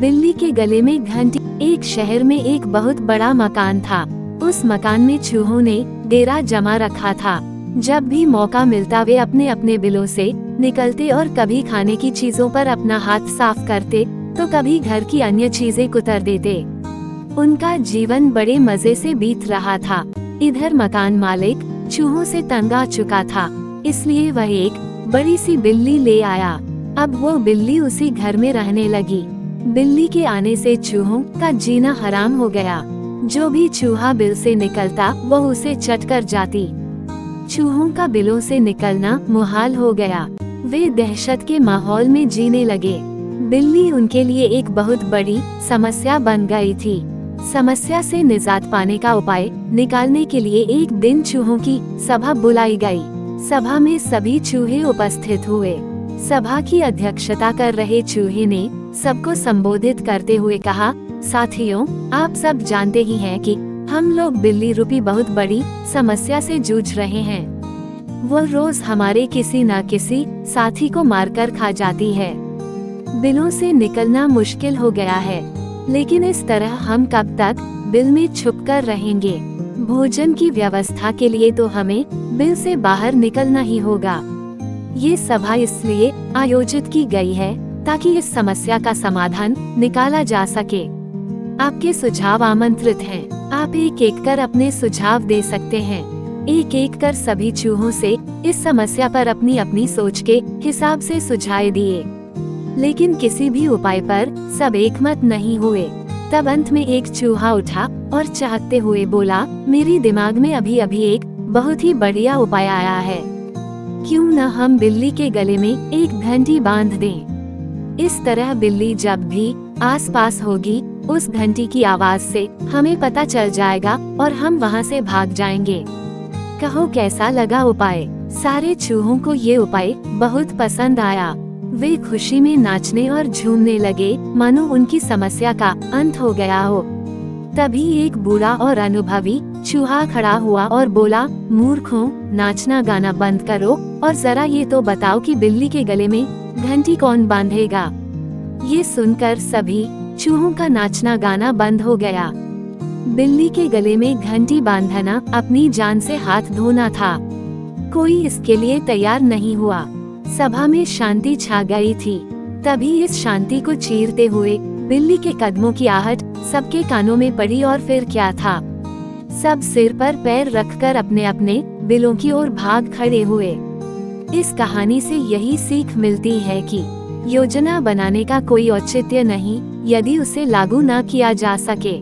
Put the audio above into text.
बिल्ली के गले में घंटी। एक शहर में एक बहुत बड़ा मकान था। उस मकान में चूहों ने डेरा जमा रखा था। जब भी मौका मिलता वे अपने अपने बिलों से निकलते और कभी खाने की चीजों पर अपना हाथ साफ करते तो कभी घर की अन्य चीजें कुतर देते। उनका जीवन बड़े मजे से बीत रहा था। इधर मकान मालिक चूहों से तंग आ चुका था, इसलिए वह एक बड़ी सी बिल्ली ले आया। अब वो बिल्ली उसी घर में रहने लगी। बिल्ली के आने से चूहों का जीना हराम हो गया। जो भी चूहा बिल से निकलता वो उसे चट कर जाती। चूहों का बिलों से निकलना मुहाल हो गया। वे दहशत के माहौल में जीने लगे। बिल्ली उनके लिए एक बहुत बड़ी समस्या बन गई थी। समस्या से निजात पाने का उपाय निकालने के लिए एक दिन चूहों की सभा बुलाई गई। सभा में सभी चूहे उपस्थित हुए। सभा की अध्यक्षता कर रहे चूहे ने सबको संबोधित करते हुए कहा, साथियों, आप सब जानते ही हैं कि हम लोग बिल्ली रूपी बहुत बड़ी समस्या से जूझ रहे हैं। वो रोज हमारे किसी न किसी साथी को मारकर खा जाती है। बिलों से निकलना मुश्किल हो गया है, लेकिन इस तरह हम कब तक बिल में छुप कर रहेंगे। भोजन की व्यवस्था के लिए तो हमें बिल से बाहर निकलना ही होगा। ये सभा इसलिए आयोजित की गई है ताकि इस समस्या का समाधान निकाला जा सके। आपके सुझाव आमंत्रित हैं। आप एक एक कर अपने सुझाव दे सकते हैं। एक एक कर सभी चूहों से इस समस्या पर अपनी अपनी सोच के हिसाब से सुझाव दिए, लेकिन किसी भी उपाय पर सब एकमत नहीं हुए। तब अंत में एक चूहा उठा और चहकते हुए बोला, मेरी दिमाग में अभी अभी एक बहुत ही बढ़िया उपाय आया है। क्यों न हम बिल्ली के गले में एक घंटी बांध दें। इस तरह बिल्ली जब भी आसपास होगी उस घंटी की आवाज से हमें पता चल जाएगा और हम वहां से भाग जाएंगे। कहो कैसा लगा उपाय? सारे चूहों को ये उपाय बहुत पसंद आया। वे खुशी में नाचने और झूमने लगे मानो उनकी समस्या का अंत हो गया हो। तभी एक बूढ़ा और अनुभवी चूहा खड़ा हुआ और बोला, मूर्खों, नाचना गाना बंद करो और जरा ये तो बताओ कि बिल्ली के गले में घंटी कौन बांधेगा। ये सुनकर सभी चूहों का नाचना गाना बंद हो गया। बिल्ली के गले में घंटी बांधना अपनी जान से हाथ धोना था। कोई इसके लिए तैयार नहीं हुआ। सभा में शांति छा गई थी। तभी इस शांति को चीरते हुए बिल्ली के कदमों की आहट सबके कानों में पड़ी और फिर क्या था, सब सिर पर पैर रखकर अपने अपने बिलों की ओर भाग खड़े हुए। इस कहानी से यही सीख मिलती है कि योजना बनाने का कोई औचित्य नहीं यदि उसे लागू न किया जा सके।